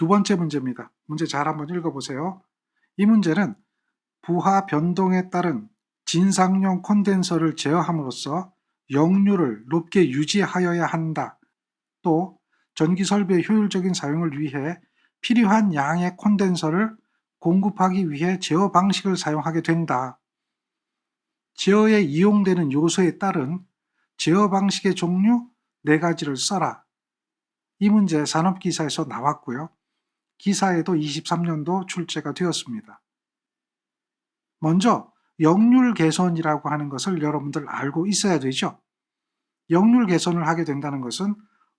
두 번째 문제입니다. 문제 잘 한번 읽어보세요. 이 문제는 부하 변동에 따른 진상용 콘덴서를 제어함으로써 역류를 높게 유지하여야 한다. 또 전기 설비의 효율적인 사용을 위해 필요한 양의 콘덴서를 공급하기 위해 제어 방식을 사용하게 된다. 제어에 이용되는 요소에 따른 제어 방식의 종류 4가지를 써라. 이 문제 산업기사에서 나왔고요. 기사에도 23년도 출제가 되었습니다. 먼저 역률 개선이라고 하는 것을 여러분들 알고 있어야 되죠. 역률 개선을 하게 된다는 것은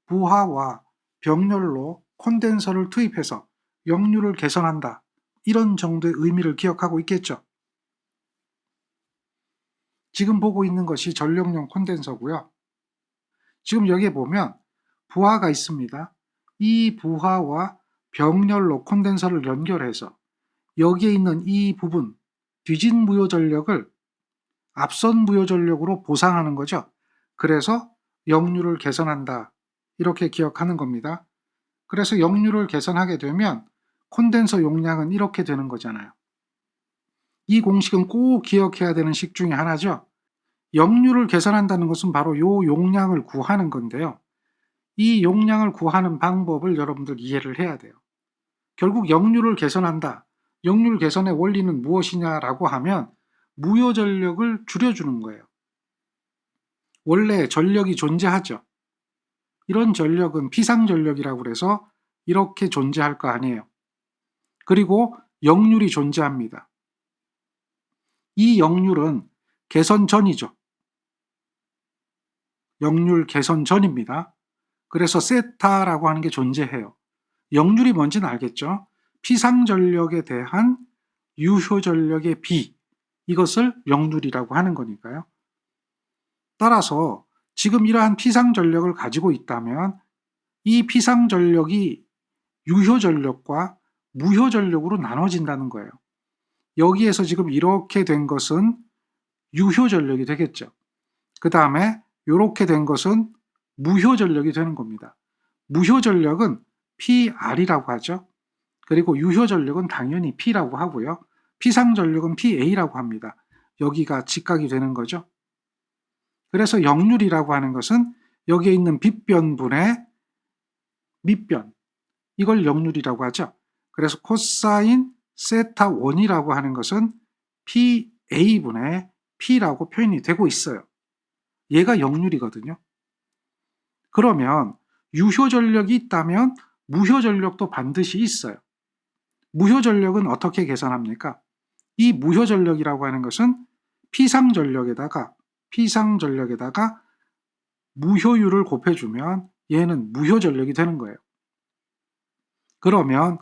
부하와 병렬로 콘덴서를 투입해서 역률을 개선한다. 이런 정도의 의미를 기억하고 있겠죠. 지금 보고 있는 것이 전력용 콘덴서고요. 지금 여기에 보면 부하가 있습니다. 이 부하와 병렬로 콘덴서를 연결해서 여기에 있는 이 부분, 뒤진 무효 전력을 앞선 무효 전력으로 보상하는 거죠. 그래서 역률을 개선한다. 이렇게 기억하는 겁니다. 그래서 역률을 개선하게 되면 콘덴서 용량은 이렇게 되는 거잖아요. 이 공식은 꼭 기억해야 되는 식 중에 하나죠. 역률을 개선한다는 것은 바로 이 용량을 구하는 건데요. 이 용량을 구하는 방법을 여러분들 이해를 해야 돼요. 결국 역률을 개선한다. 역률 개선의 원리는 무엇이냐라고 하면 무효 전력을 줄여주는 거예요. 원래 전력이 존재하죠. 이런 전력은 피상 전력이라고 해서 이렇게 존재할 거 아니에요. 그리고 역률이 존재합니다. 이 역률은 개선 전이죠. 역률 개선 전입니다. 그래서 세타라고 하는 게 존재해요. 역률이 뭔지는 알겠죠? 피상 전력에 대한 유효 전력의 비, 이것을 역률이라고 하는 거니까요. 따라서 지금 이러한 피상 전력을 가지고 있다면 이 피상 전력이 유효 전력과 무효 전력으로 나눠진다는 거예요. 여기에서 지금 이렇게 된 것은 유효 전력이 되겠죠. 그 다음에 이렇게 된 것은 무효 전력이 되는 겁니다. 무효 전력은 PR이라고 하죠. 그리고 유효 전력은 당연히 P라고 하고요. 피상 전력은 PA라고 합니다. 여기가 직각이 되는 거죠. 그래서 역률이라고 하는 것은 여기에 있는 빗변분의 밑변, 이걸 역률이라고 하죠. 그래서 코사인 세타 1이라고 하는 것은 PA분의 P라고 표현이 되고 있어요. 얘가 역률이거든요. 그러면 유효 전력이 있다면 무효 전력도 반드시 있어요. 무효 전력은 어떻게 계산합니까? 이 무효 전력이라고 하는 것은 피상 전력에다가 무효율을 곱해주면 얘는 무효 전력이 되는 거예요. 그러면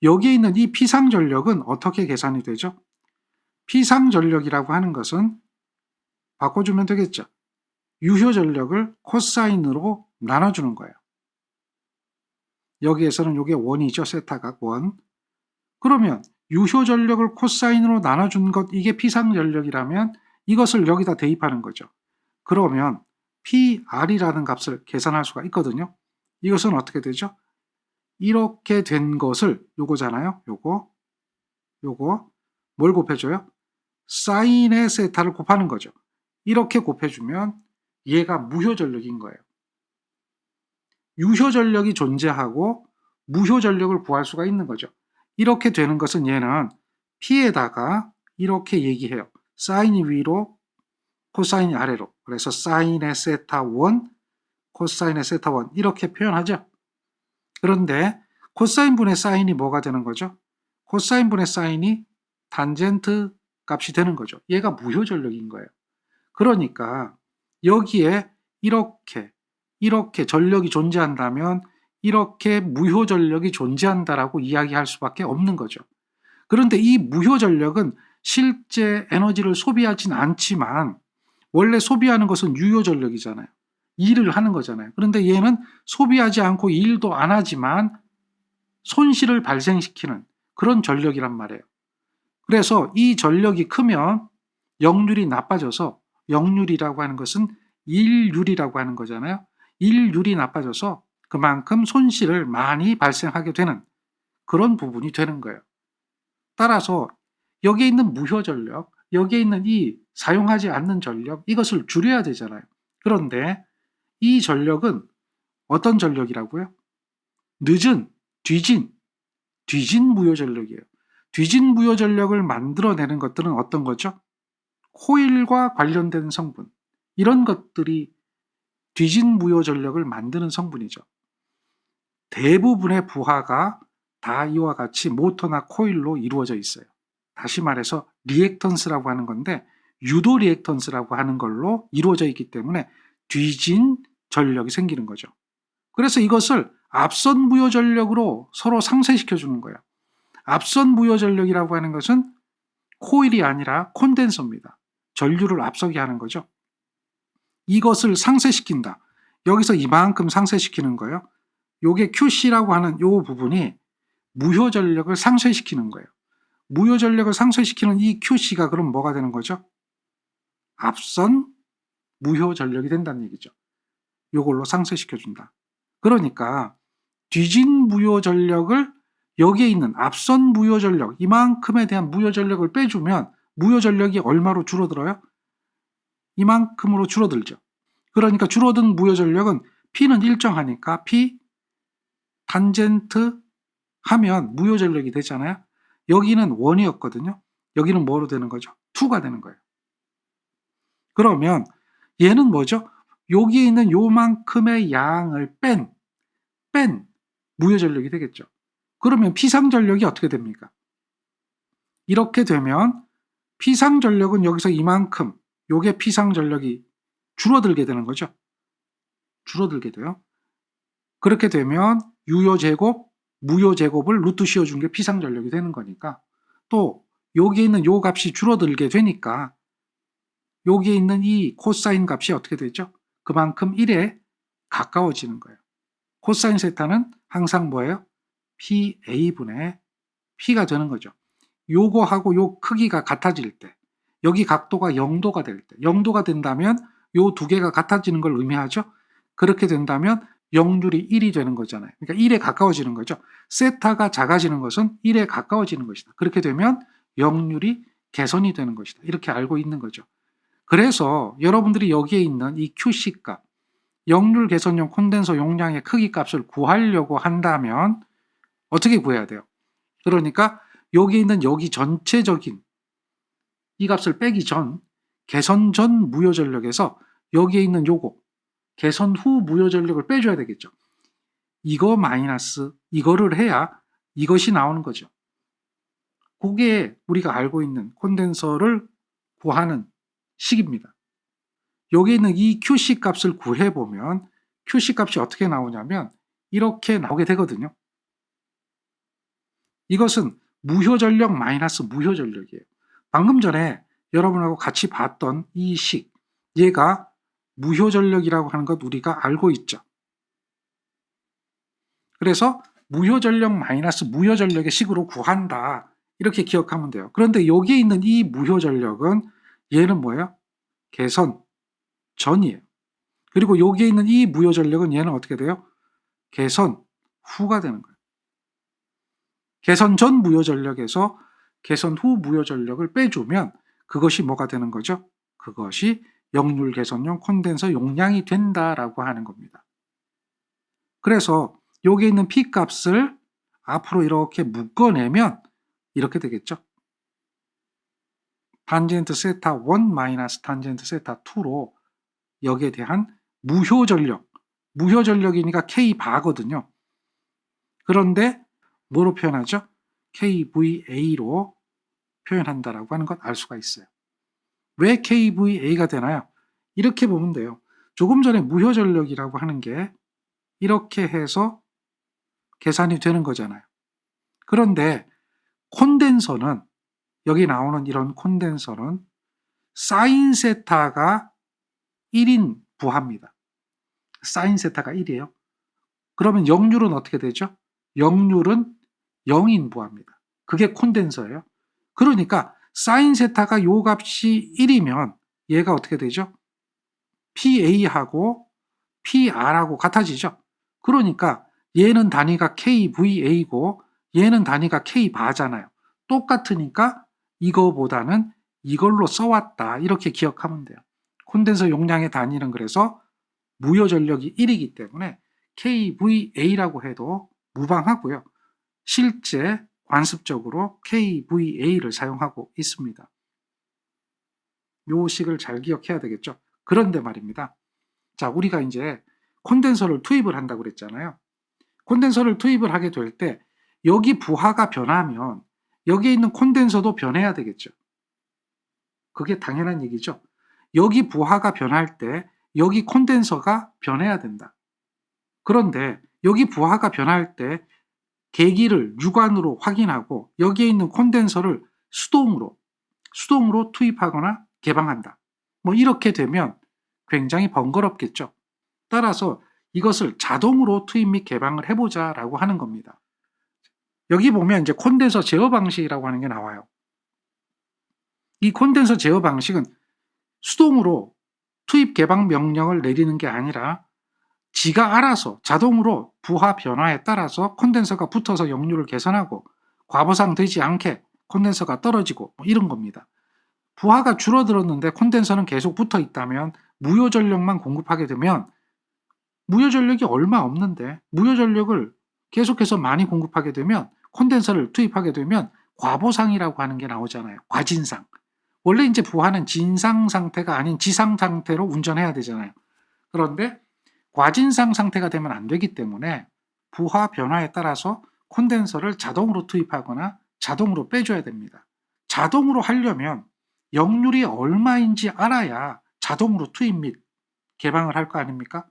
여기에 있는 이 피상 전력은 어떻게 계산이 되죠? 피상 전력이라고 하는 것은 바꿔주면 되겠죠. 유효 전력을 코사인으로 나눠주는 거예요. 여기에서는 이게 1이죠. 세타각 1. 그러면 유효 전력을 코사인으로 나눠준 것, 이게 피상 전력이라면 이것을 여기다 대입하는 거죠. 그러면 PR이라는 값을 계산할 수가 있거든요. 이것은 어떻게 되죠? 이렇게 된 것을, 요거잖아요. 요거 뭘 곱해줘요? 사인의 세타를 곱하는 거죠. 이렇게 곱해주면 얘가 무효 전력인 거예요. 유효 전력이 존재하고 무효 전력을 구할 수가 있는 거죠. 이렇게 되는 것은 얘는 P에다가 이렇게 얘기해요. 사인이 위로, 코사인이 아래로. 그래서 사인의 세타 1, 코사인의 세타 1 이렇게 표현하죠. 그런데 코사인 분의 사인이 뭐가 되는 거죠? 코사인 분의 사인이 탄젠트 값이 되는 거죠. 얘가 무효 전력인 거예요. 그러니까 여기에 이렇게 전력이 존재한다면 이렇게 무효 전력이 존재한다라고 이야기할 수밖에 없는 거죠. 그런데 이 무효 전력은 실제 에너지를 소비하진 않지만 원래 소비하는 것은 유효 전력이잖아요. 일을 하는 거잖아요. 그런데 얘는 소비하지 않고 일도 안 하지만 손실을 발생시키는 그런 전력이란 말이에요. 그래서 이 전력이 크면 역률이 나빠져서, 역률이라고 하는 것은 일률이라고 하는 거잖아요. 일률이 나빠져서 그만큼 손실을 많이 발생하게 되는 그런 부분이 되는 거예요. 따라서 여기에 있는 무효 전력, 여기에 있는 이 사용하지 않는 전력, 이것을 줄여야 되잖아요. 그런데 이 전력은 어떤 전력이라고요? 늦은, 뒤진 무효 전력이에요. 뒤진 무효 전력을 만들어내는 것들은 어떤 거죠? 코일과 관련된 성분, 이런 것들이 뒤진 무효 전력을 만드는 성분이죠. 대부분의 부하가 다 이와 같이 모터나 코일로 이루어져 있어요. 다시 말해서 리액턴스라고 하는 건데 유도 리액턴스라고 하는 걸로 이루어져 있기 때문에 뒤진 전력이 생기는 거죠. 그래서 이것을 앞선 무효 전력으로 서로 상쇄시켜 주는 거예요. 앞선 무효 전력이라고 하는 것은 코일이 아니라 콘덴서입니다. 전류를 앞서게 하는 거죠. 이것을 상쇄시킨다. 여기서 이만큼 상쇄시키는 거예요. 요게 QC라고 하는 요 부분이 무효 전력을 상쇄시키는 거예요. 무효 전력을 상쇄시키는 이 QC가 그럼 뭐가 되는 거죠? 앞선 무효 전력이 된다는 얘기죠. 요걸로 상쇄시켜준다. 그러니까 뒤진 무효 전력을 여기에 있는 앞선 무효 전력, 이만큼에 대한 무효 전력을 빼주면 무효 전력이 얼마로 줄어들어요? 이만큼으로 줄어들죠. 그러니까 줄어든 무효 전력은 P는 일정하니까 P 탄젠트 하면 무효 전력이 되잖아요. 여기는 1이었거든요. 여기는 뭐로 되는 거죠? 2가 되는 거예요. 그러면 얘는 뭐죠? 여기에 있는 요만큼의 양을 뺀 무효 전력이 되겠죠. 그러면 피상 전력이 어떻게 됩니까? 이렇게 되면 피상 전력은 여기서 이만큼, 요게 피상 전력이 줄어들게 되는 거죠. 줄어들게 돼요. 그렇게 되면 유효 제곱, 무효 제곱을 루트 씌워준 게 피상 전력이 되는 거니까, 또 여기에 있는 요 값이 줄어들게 되니까 여기에 있는 이 코사인 값이 어떻게 되죠? 그만큼 1에 가까워지는 거예요. 코사인 세타는 항상 뭐예요? PA분의 P가 되는 거죠. 요거하고 요 크기가 같아질 때, 여기 각도가 0도가 될 때, 0도가 된다면 요 두 개가 같아지는 걸 의미하죠. 그렇게 된다면 역률이 1이 되는 거잖아요. 그러니까 1에 가까워지는 거죠. 세타가 작아지는 것은 1에 가까워지는 것이다. 그렇게 되면 역률이 개선이 되는 것이다. 이렇게 알고 있는 거죠. 그래서 여러분들이 여기에 있는 이 QC 값, 역률 개선용 콘덴서 용량의 크기 값을 구하려고 한다면 어떻게 구해야 돼요? 그러니까 여기 있는 여기 전체적인 이 값을 빼기 전, 개선 전 무효 전력에서 여기에 있는 요거 개선 후 무효 전력을 빼줘야 되겠죠. 이거 마이너스 이거를 해야 이것이 나오는 거죠. 그게 우리가 알고 있는 콘덴서를 구하는 식입니다. 여기 있는 이 QC 값을 구해보면 QC 값이 어떻게 나오냐면 이렇게 나오게 되거든요. 이것은 무효 전력 마이너스 무효 전력이에요. 방금 전에 여러분하고 같이 봤던 이 식, 얘가 무효 전력이라고 하는 것 우리가 알고 있죠. 그래서 무효 전력 마이너스 무효 전력의 식으로 구한다. 이렇게 기억하면 돼요. 그런데 여기에 있는 이 무효 전력은 얘는 뭐예요? 개선 전이에요. 그리고 여기에 있는 이 무효 전력은 얘는 어떻게 돼요? 개선 후가 되는 거예요. 개선 전 무효 전력에서 개선 후 무효 전력을 빼주면 그것이 뭐가 되는 거죠? 그것이 역률 개선용 콘덴서 용량이 된다라고 하는 겁니다. 그래서 여기에 있는 P 값을 앞으로 이렇게 묶어내면 이렇게 되겠죠. 탄젠트 세타 1 마이너스 탄젠트 세타 2로 여기에 대한 무효 전력이니까 K 바거든요. 그런데 뭐로 표현하죠? KVA로 표현한다라고 하는 것 알 수가 있어요. 왜 KVA가 되나요? 이렇게 보면 돼요. 조금 전에 무효 전력이라고 하는 게 이렇게 해서 계산이 되는 거잖아요. 그런데 콘덴서는, 여기 나오는 이런 콘덴서는 사인 세타가 1인 부하입니다. 사인 세타가 1이에요. 그러면 역률은 어떻게 되죠? 역률은 0인 부하입니다. 그게 콘덴서예요. 그러니까 사인 세타가 요 값이 1이면 얘가 어떻게 되죠? PA하고 PR하고 같아지죠. 그러니까 얘는 단위가 KVA고 얘는 단위가 K바잖아요. 똑같으니까 이거보다는 이걸로 써왔다. 이렇게 기억하면 돼요. 콘덴서 용량의 단위는 그래서 무효 전력이 1이기 때문에 KVA라고 해도 무방하고요. 실제 관습적으로 KVA를 사용하고 있습니다. 요 식을 잘 기억해야 되겠죠. 그런데 말입니다. 자, 우리가 이제 콘덴서를 투입을 한다고 그랬잖아요. 콘덴서를 투입을 하게 될 때 여기 부하가 변하면 여기에 있는 콘덴서도 변해야 되겠죠. 그게 당연한 얘기죠. 여기 부하가 변할 때 여기 콘덴서가 변해야 된다. 그런데 여기 부하가 변할 때 계기를 육안으로 확인하고 여기에 있는 콘덴서를 수동으로 투입하거나 개방한다. 뭐 이렇게 되면 굉장히 번거롭겠죠. 따라서 이것을 자동으로 투입 및 개방을 해보자라고 하는 겁니다. 여기 보면 이제 콘덴서 제어 방식이라고 하는 게 나와요. 이 콘덴서 제어 방식은 수동으로 투입 개방 명령을 내리는 게 아니라 지가 알아서 자동으로 부하 변화에 따라서 콘덴서가 붙어서 역류를 개선하고 과보상 되지 않게 콘덴서가 떨어지고 뭐 이런 겁니다. 부하가 줄어들었는데 콘덴서는 계속 붙어 있다면 무효 전력만 공급하게 되면 무효 전력이 얼마 없는데 무효 전력을 계속해서 많이 공급하게 되면 콘덴서를 투입하게 되면 과보상이라고 하는 게 나오잖아요. 과진상. 원래 이제 부하는 진상 상태가 아닌 지상 상태로 운전해야 되잖아요. 그런데 과진상 상태가 되면 안 되기 때문에 부하 변화에 따라서 콘덴서를 자동으로 투입하거나 자동으로 빼줘야 됩니다. 자동으로 하려면 역률이 얼마인지 알아야 자동으로 투입 및 개방을 할 거 아닙니까?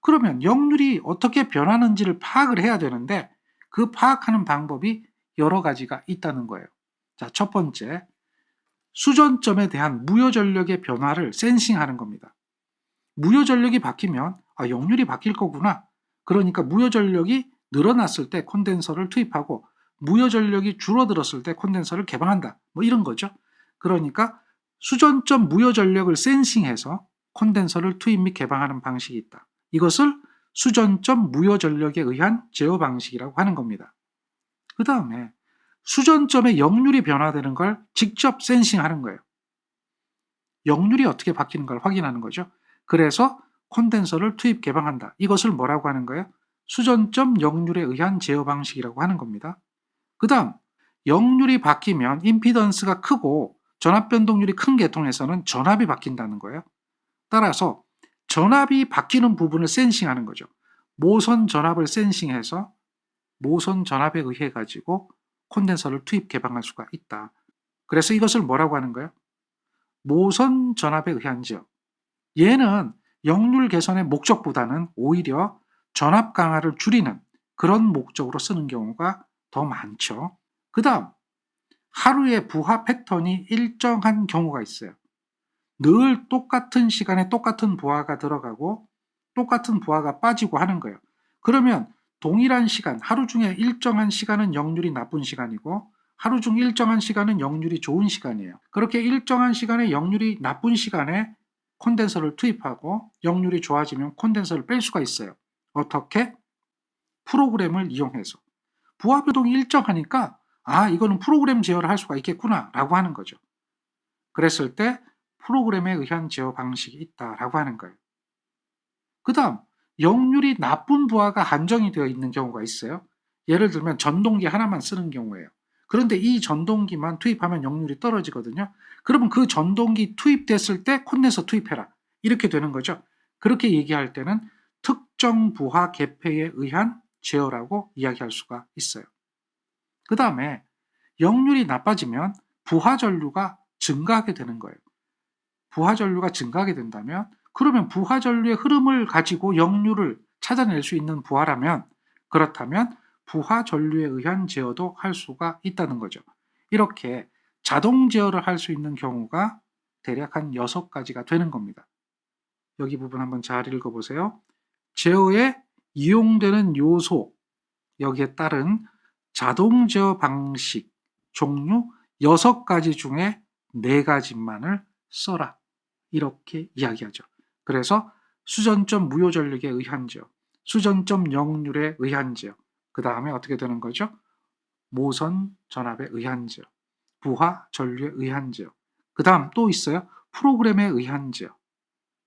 그러면 역률이 어떻게 변하는지를 파악을 해야 되는데 그 파악하는 방법이 여러 가지가 있다는 거예요. 자, 첫 번째, 수전점에 대한 무효 전력의 변화를 센싱하는 겁니다. 무효 전력이 바뀌면 역률이 바뀔 거구나. 그러니까 무효 전력이 늘어났을 때 콘덴서를 투입하고 무효 전력이 줄어들었을 때 콘덴서를 개방한다. 뭐 이런 거죠. 그러니까 수전점 무효 전력을 센싱해서 콘덴서를 투입 및 개방하는 방식이 있다. 이것을 수전점 무효 전력에 의한 제어 방식이라고 하는 겁니다. 그 다음에 수전점의 역률이 변화되는 걸 직접 센싱하는 거예요. 역률이 어떻게 바뀌는 걸 확인하는 거죠. 그래서 콘덴서를 투입 개방한다. 이것을 뭐라고 하는 거예요? 수전점 역률에 의한 제어 방식이라고 하는 겁니다. 그 다음 역률이 바뀌면 임피던스가 크고 전압 변동률이 큰 계통에서는 전압이 바뀐다는 거예요. 따라서 전압이 바뀌는 부분을 센싱하는 거죠. 모선 전압을 센싱해서 모선 전압에 의해 가지고 콘덴서를 투입 개방할 수가 있다. 그래서 이것을 뭐라고 하는 거예요? 모선 전압에 의한 제어. 얘는 역률 개선의 목적보다는 오히려 전압 강화를 줄이는 그런 목적으로 쓰는 경우가 더 많죠. 그 다음 하루의 부하 패턴이 일정한 경우가 있어요. 늘 똑같은 시간에 똑같은 부하가 들어가고 똑같은 부하가 빠지고 하는 거예요. 그러면 동일한 시간, 하루 중에 일정한 시간은 역률이 나쁜 시간이고 하루 중 일정한 시간은 역률이 좋은 시간이에요. 그렇게 일정한 시간에 역률이 나쁜 시간에 콘덴서를 투입하고 역률이 좋아지면 콘덴서를 뺄 수가 있어요. 어떻게? 프로그램을 이용해서. 부하 변동이 일정하니까 이거는 프로그램 제어를 할 수가 있겠구나 라고 하는 거죠. 그랬을 때 프로그램에 의한 제어 방식이 있다라고 하는 거예요. 그 다음 역률이 나쁜 부하가 한정이 되어 있는 경우가 있어요. 예를 들면 전동기 하나만 쓰는 경우예요. 그런데 이 전동기만 투입하면 역률이 떨어지거든요. 그러면 그 전동기 투입됐을 때 콘덴서 투입해라. 이렇게 되는 거죠. 그렇게 얘기할 때는 특정 부하 개폐에 의한 제어라고 이야기할 수가 있어요. 그 다음에 역률이 나빠지면 부하 전류가 증가하게 되는 거예요. 부하 전류가 증가하게 된다면 그러면 부하 전류의 흐름을 가지고 역률을 찾아낼 수 있는 부하라면 그렇다면 부하 전류에 의한 제어도 할 수가 있다는 거죠. 이렇게 자동 제어를 할 수 있는 경우가 대략 한 6가지가 되는 겁니다. 여기 부분 한번 잘 읽어보세요. 제어에 이용되는 요소, 여기에 따른 자동 제어 방식, 종류 6가지 중에 4가지만을 써라. 이렇게 이야기하죠. 그래서 수전점 무효 전력에 의한 제어, 수전점 역률에 의한 제어, 그 다음에 어떻게 되는 거죠? 모선 전압에 의한 제어, 부하 전류에 의한 제어, 그 다음 또 있어요. 프로그램에 의한 제어,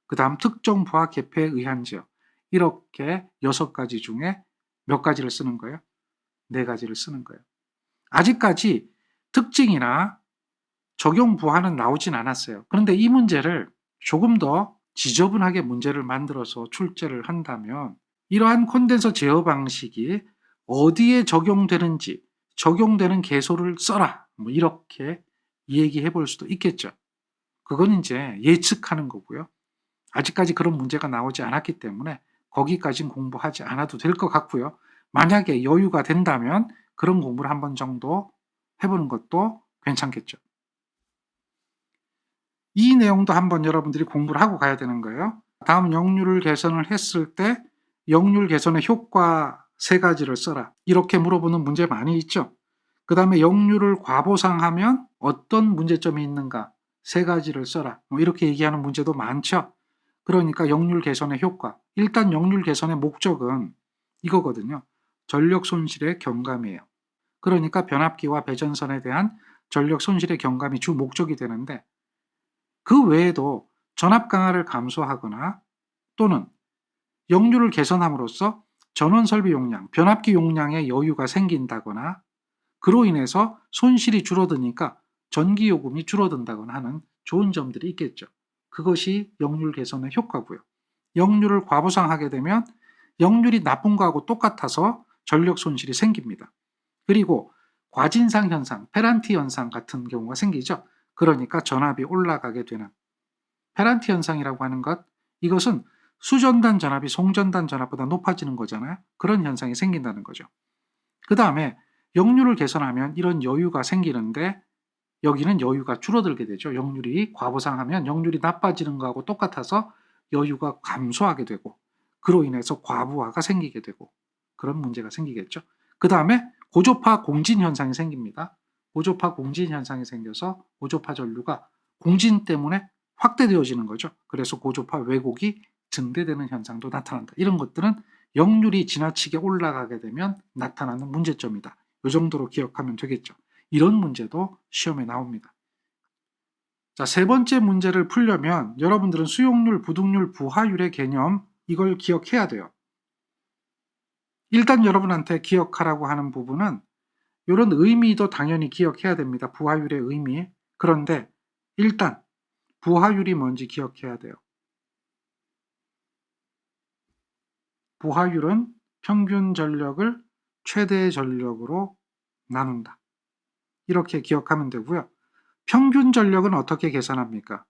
그 다음 특정 부하 개폐에 의한 제어. 이렇게 6가지 중에 몇 가지를 쓰는 거예요? 4가지를 쓰는 거예요. 아직까지 특징이나 적용 부하는 나오진 않았어요. 그런데 이 문제를 조금 더 지저분하게 문제를 만들어서 출제를 한다면 이러한 콘덴서 제어 방식이 어디에 적용되는지 적용되는 개소를 써라. 뭐 이렇게 얘기해 볼 수도 있겠죠. 그건 이제 예측하는 거고요. 아직까지 그런 문제가 나오지 않았기 때문에 거기까지는 공부하지 않아도 될 것 같고요. 만약에 여유가 된다면 그런 공부를 한 번 정도 해보는 것도 괜찮겠죠. 이 내용도 한번 여러분들이 공부를 하고 가야 되는 거예요. 다음 역률 개선을 했을 때 역률 개선의 효과 3가지를 써라. 이렇게 물어보는 문제 많이 있죠. 그 다음에 역률을 과보상하면 어떤 문제점이 있는가 3가지를 써라. 뭐 이렇게 얘기하는 문제도 많죠. 그러니까 역률 개선의 효과. 일단 역률 개선의 목적은 이거거든요. 전력 손실의 경감이에요. 그러니까 변압기와 배전선에 대한 전력 손실의 경감이 주 목적이 되는데 그 외에도 전압 강화를 감소하거나 또는 역률을 개선함으로써 전원 설비 용량, 변압기 용량에 여유가 생긴다거나 그로 인해서 손실이 줄어드니까 전기 요금이 줄어든다거나 하는 좋은 점들이 있겠죠. 그것이 역률 개선의 효과고요. 역률을 과보상하게 되면 역률이 나쁜 거하고 똑같아서 전력 손실이 생깁니다. 그리고 과진상 현상, 페란티 현상 같은 경우가 생기죠. 그러니까 전압이 올라가게 되는 페란티 현상이라고 하는 것, 이것은 수전단 전압이 송전단 전압보다 높아지는 거잖아요. 그런 현상이 생긴다는 거죠. 그 다음에 역률을 개선하면 이런 여유가 생기는데 여기는 여유가 줄어들게 되죠. 역률이 과보상하면 역률이 나빠지는 거하고 똑같아서 여유가 감소하게 되고 그로 인해서 과부하가 생기게 되고 그런 문제가 생기겠죠. 그 다음에 고조파 공진 현상이 생깁니다. 고조파 공진 현상이 생겨서 고조파 전류가 공진 때문에 확대되어지는 거죠. 그래서 고조파 왜곡이 증대되는 현상도 나타난다. 이런 것들은 역률이 지나치게 올라가게 되면 나타나는 문제점이다. 이 정도로 기억하면 되겠죠. 이런 문제도 시험에 나옵니다. 자, 3번째 문제를 풀려면 여러분들은 수용률, 부등률, 부하율의 개념 이걸 기억해야 돼요. 일단 여러분한테 기억하라고 하는 부분은 이런 의미도 당연히 기억해야 됩니다. 부하율의 의미. 그런데 일단 부하율이 뭔지 기억해야 돼요. 부하율은 평균 전력을 최대 전력으로 나눈다. 이렇게 기억하면 되고요. 평균 전력은 어떻게 계산합니까?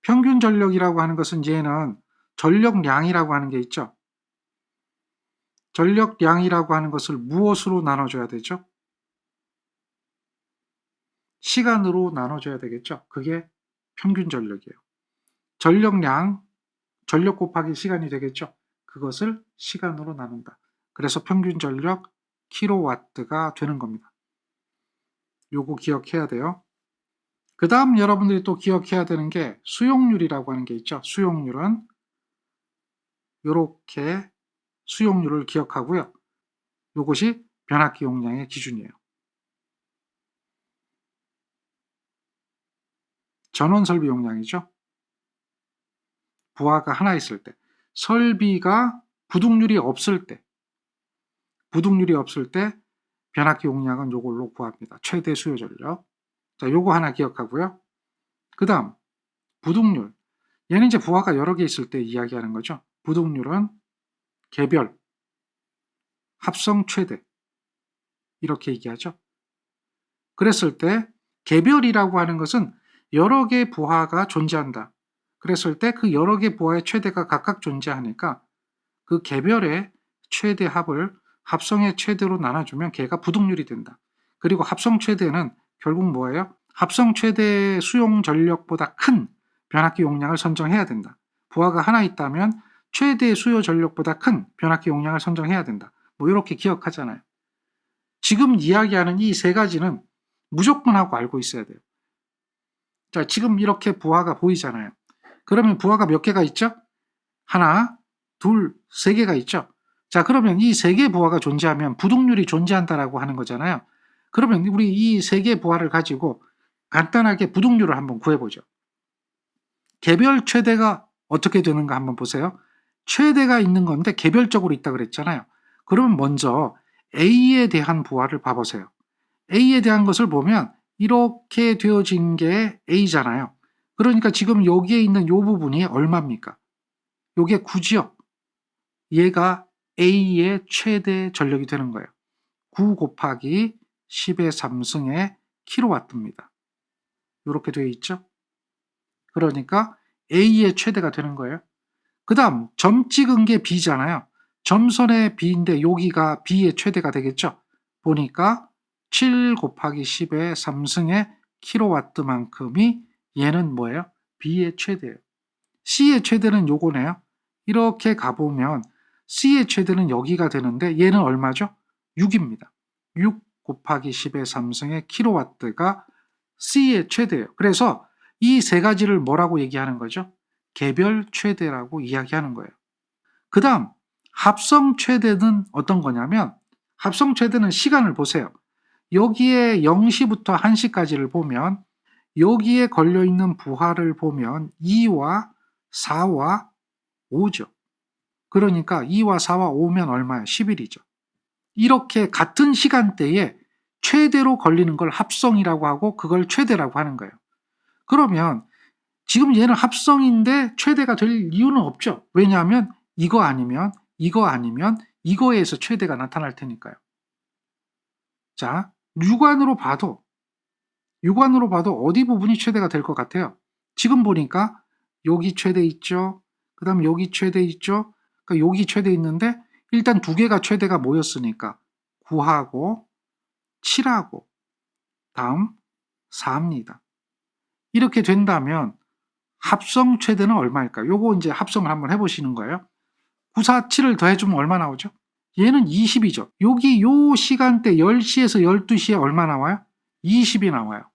평균 전력이라고 하는 것은 얘는 전력량이라고 하는 게 있죠. 전력량이라고 하는 것을 무엇으로 나눠줘야 되죠? 시간으로 나눠줘야 되겠죠. 그게 평균 전력이에요. 전력량, 전력 곱하기 시간이 되겠죠. 그것을 시간으로 나눈다. 그래서 평균 전력 킬로와트가 되는 겁니다. 요거 기억해야 돼요. 그 다음 여러분들이 또 기억해야 되는 게 수용률이라고 하는 게 있죠. 수용률은 이렇게 수용률을 기억하고요. 이것이 변압기 용량의 기준이에요. 전원 설비 용량이죠. 부하가 하나 있을 때, 설비가 부등률이 없을 때 변압기 용량은 이걸로 구합니다. 최대 수요 전력. 자, 요거 하나 기억하고요. 그 다음 부등률. 얘는 이제 부하가 여러 개 있을 때 이야기하는 거죠. 부등률은 개별, 합성 최대 이렇게 얘기하죠. 그랬을 때 개별이라고 하는 것은 여러 개의 부하가 존재한다. 그랬을 때 그 여러 개 부하의 최대가 각각 존재하니까 그 개별의 최대 합을 합성의 최대로 나눠주면 걔가 부등률이 된다. 그리고 합성 최대는 결국 뭐예요? 합성 최대 수용 전력보다 큰 변압기 용량을 선정해야 된다. 부하가 하나 있다면 최대 수요 전력보다 큰 변압기 용량을 선정해야 된다. 뭐 이렇게 기억하잖아요. 지금 이야기하는 이 3가지는 무조건 하고 알고 있어야 돼요. 자, 지금 이렇게 부하가 보이잖아요. 그러면 부하가 몇 개가 있죠? 하나, 둘, 3개가 있죠. 자, 그러면 이 세 개의 부하가 존재하면 부등률이 존재한다라고 하는 거잖아요. 그러면 우리 이 세 개의 부하를 가지고 간단하게 부등률을 한번 구해보죠. 개별 최대가 어떻게 되는가 한번 보세요. 최대가 있는 건데 개별적으로 있다 그랬잖아요. 그러면 먼저 A에 대한 부하를 봐보세요. A에 대한 것을 보면 이렇게 되어진 게 A잖아요. 그러니까 지금 여기에 있는 이 부분이 얼마입니까? 요게 9지요. 얘가 A의 최대 전력이 되는 거예요. 9 곱하기 10의 3승의 킬로와트입니다. 이렇게 되어 있죠. 그러니까 A의 최대가 되는 거예요. 그 다음 점 찍은 게 B잖아요. 점선의 B인데 여기가 B의 최대가 되겠죠. 보니까 7 곱하기 10의 3승의 킬로와트만큼이 얘는 뭐예요? B의 최대예요. C의 최대는 요거네요. 이렇게 가보면 C의 최대는 여기가 되는데 얘는 얼마죠? 6입니다. 6 곱하기 10의 3승의 킬로와트가 C의 최대예요. 그래서 이 세 가지를 뭐라고 얘기하는 거죠? 개별 최대라고 이야기하는 거예요. 그 다음 합성 최대는 어떤 거냐면 합성 최대는 시간을 보세요. 여기에 0시부터 1시까지를 보면 여기에 걸려있는 부하를 보면 2와 4와 5죠. 그러니까 2와 4와 5면 얼마예요? 10일이죠. 이렇게 같은 시간대에 최대로 걸리는 걸 합성이라고 하고 그걸 최대라고 하는 거예요. 그러면 지금 얘는 합성인데 최대가 될 이유는 없죠. 왜냐하면 이거 아니면 이거에서 최대가 나타날 테니까요. 자, 육안으로 봐도 어디 부분이 최대가 될 것 같아요? 지금 보니까 여기 최대 있죠. 그 다음 여기 최대 있죠. 그러니까 여기 최대 있는데 일단 두 개가 최대가 모였으니까 9하고 7하고 다음 4입니다. 이렇게 된다면 합성 최대는 얼마일까요? 요거 이제 합성을 한번 해보시는 거예요. 9, 4, 7을 더해주면 얼마 나오죠? 얘는 20이죠. 여기 요 시간대 10시에서 12시에 얼마 나와요? 20이 나와요.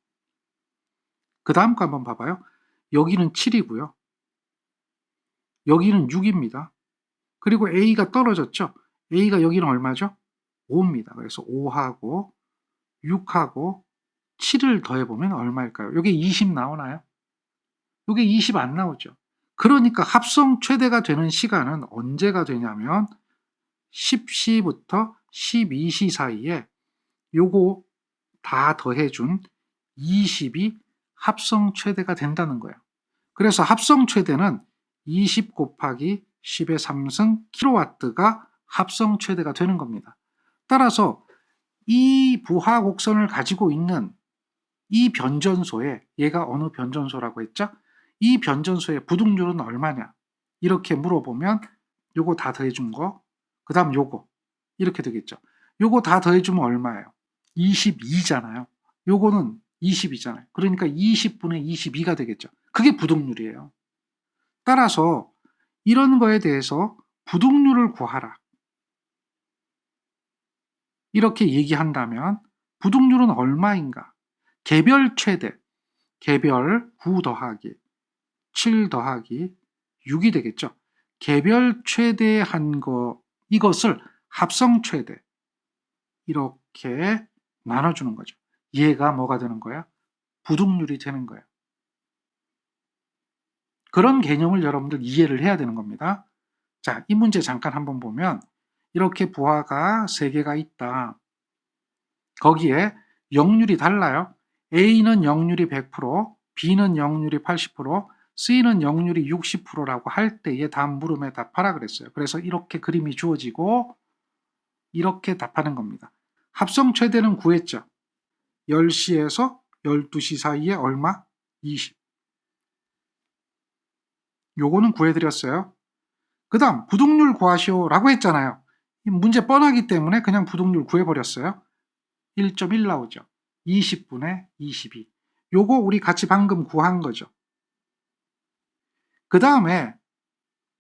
그 다음 거 한번 봐봐요. 여기는 7이고요. 여기는 6입니다. 그리고 A가 떨어졌죠. A가 여기는 얼마죠? 5입니다. 그래서 5하고 6하고 7을 더해보면 얼마일까요? 이게 20 나오나요? 이게 20 안 나오죠. 그러니까 합성 최대가 되는 시간은 언제가 되냐면 10시부터 12시 사이에 요거 다 더해준 20이 합성 최대가 된다는 거예요. 그래서 합성 최대는 20 곱하기 10의 3승 킬로와트가 합성 최대가 되는 겁니다. 따라서 이 부하 곡선을 가지고 있는 이 변전소에 얘가 어느 변전소라고 했죠? 이 변전소의 부등률은 얼마냐? 이렇게 물어보면 요거 다 더해준 거, 그 다음 요거 이렇게 되겠죠. 요거 다 더해주면 얼마예요? 22잖아요. 요거는 20이잖아요. 그러니까 20분의 22가 되겠죠. 그게 부등률이에요. 따라서 이런 거에 대해서 부등률을 구하라. 이렇게 얘기한다면 부등률은 얼마인가? 개별 최대, 개별 9 더하기 7 더하기 6이 되겠죠. 개별 최대한 거, 이것을 합성 최대 이렇게 나눠주는 거죠. 얘가 뭐가 되는 거야? 부등률이 되는 거예요. 그런 개념을 여러분들 이해를 해야 되는 겁니다. 자, 이 문제 잠깐 한번 보면 이렇게 부하가 3개가 있다. 거기에 역률이 달라요. A는 역률이 100%, B는 역률이 80%, C는 역률이 60%라고 할 때에 다음 물음에 답하라 그랬어요. 그래서 이렇게 그림이 주어지고 이렇게 답하는 겁니다. 합성 최대는 구했죠. 10시에서 12시 사이에 얼마? 20. 요거는 구해드렸어요. 그 다음 부등률 구하시오 라고 했잖아요. 문제 뻔하기 때문에 그냥 부등률 구해버렸어요. 1.1 나오죠. 20분의 22. 요거 우리 같이 방금 구한 거죠. 그 다음에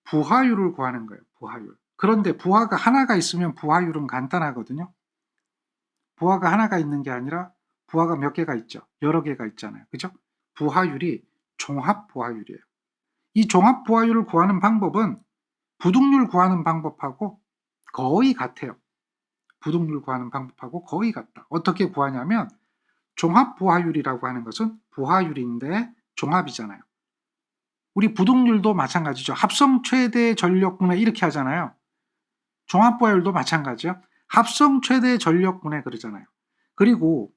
부하율을 구하는 거예요. 부하율. 그런데 부하가 하나가 있으면 부하율은 간단하거든요. 부하가 하나가 있는 게 아니라 부하가 몇 개가 있죠. 여러 개가 있잖아요. 그죠? 부하율이 종합 부하율이에요. 이 종합 부하율을 구하는 방법은 부등률 구하는 방법하고 거의 같아요. 부등률 구하는 방법하고 거의 같다. 어떻게 구하냐면 종합 부하율이라고 하는 것은 부하율인데 종합이잖아요. 우리 부등률도 마찬가지죠. 합성 최대 전력분해 이렇게 하잖아요. 종합 부하율도 마찬가지요. 합성 최대 전력분해 그러잖아요. 그리고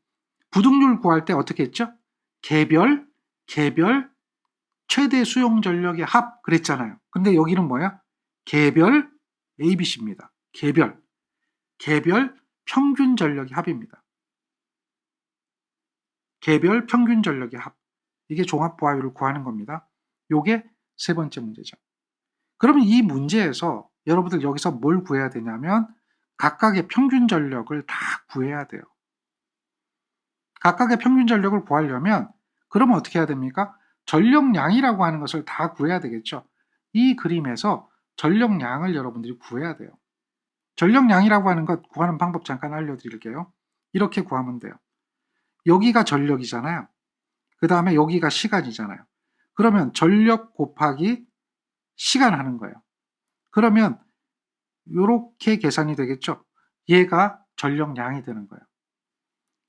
부등률 구할 때 어떻게 했죠? 개별 최대 수용 전력의 합 그랬잖아요. 근데 여기는 뭐야? 개별 ABC입니다. 개별 평균 전력의 합입니다. 개별 평균 전력의 합. 이게 종합 부하율을 구하는 겁니다. 요게 세 번째 문제죠. 그러면 이 문제에서 여러분들 여기서 뭘 구해야 되냐면 각각의 평균 전력을 다 구해야 돼요. 각각의 평균 전력을 구하려면 그러면 어떻게 해야 됩니까? 전력량이라고 하는 것을 다 구해야 되겠죠. 이 그림에서 전력량을 여러분들이 구해야 돼요. 전력량이라고 하는 것 구하는 방법 잠깐 알려드릴게요. 이렇게 구하면 돼요. 여기가 전력이잖아요. 그 다음에 여기가 시간이잖아요. 그러면 전력 곱하기 시간 하는 거예요. 그러면 이렇게 계산이 되겠죠. 얘가 전력량이 되는 거예요.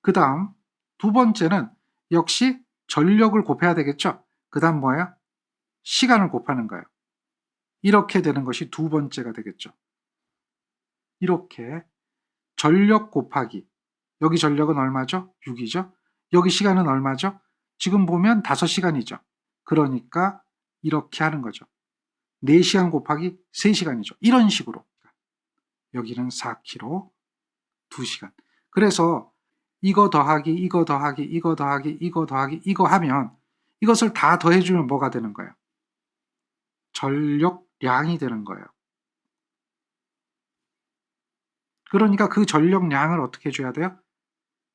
그 다음 두 번째는 역시 전력을 곱해야 되겠죠. 그 다음 뭐예요? 시간을 곱하는 거예요. 이렇게 되는 것이 두 번째가 되겠죠. 이렇게 전력 곱하기 여기 전력은 얼마죠? 6이죠. 여기 시간은 얼마죠? 지금 보면 5시간이죠. 그러니까 이렇게 하는 거죠. 4시간 곱하기 3시간이죠. 이런 식으로. 여기는 4km, 2시간. 그래서 이거 더하기, 이거 더하기, 이거 더하기, 이거 더하기, 이거 하면 이것을 다 더해주면 뭐가 되는 거예요? 전력량이 되는 거예요. 그러니까 그 전력량을 어떻게 해줘야 돼요?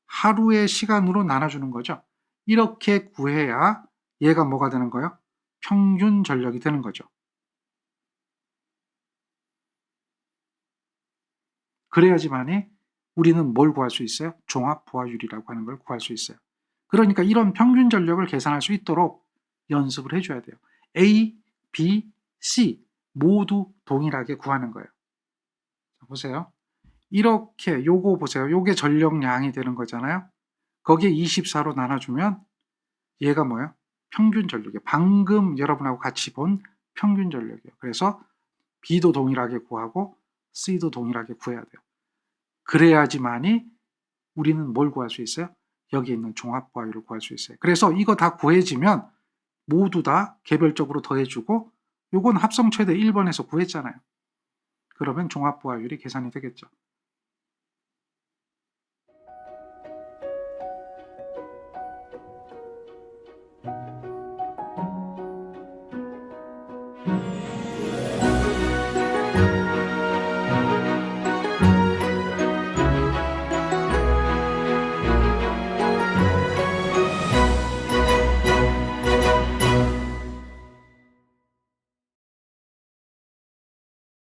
하루의 시간으로 나눠주는 거죠. 이렇게 구해야 얘가 뭐가 되는 거예요? 평균 전력이 되는 거죠. 그래야지만이 우리는 뭘 구할 수 있어요? 종합 부하율이라고 하는 걸 구할 수 있어요. 그러니까 이런 평균 전력을 계산할 수 있도록 연습을 해줘야 돼요. A, B, C 모두 동일하게 구하는 거예요. 자, 보세요. 이렇게 요거 보세요. 요게 전력량이 되는 거잖아요. 거기에 24로 나눠주면 얘가 뭐예요? 평균 전력이에요. 방금 여러분하고 같이 본 평균 전력이에요. 그래서 B도 동일하게 구하고 C도 동일하게 구해야 돼요. 그래야지만이 우리는 뭘 구할 수 있어요? 여기 있는 종합 부하율을 구할 수 있어요. 그래서 이거 다 구해지면 모두 다 개별적으로 더해주고 요건 합성 최대 1번에서 구했잖아요. 그러면 종합 부하율이 계산이 되겠죠.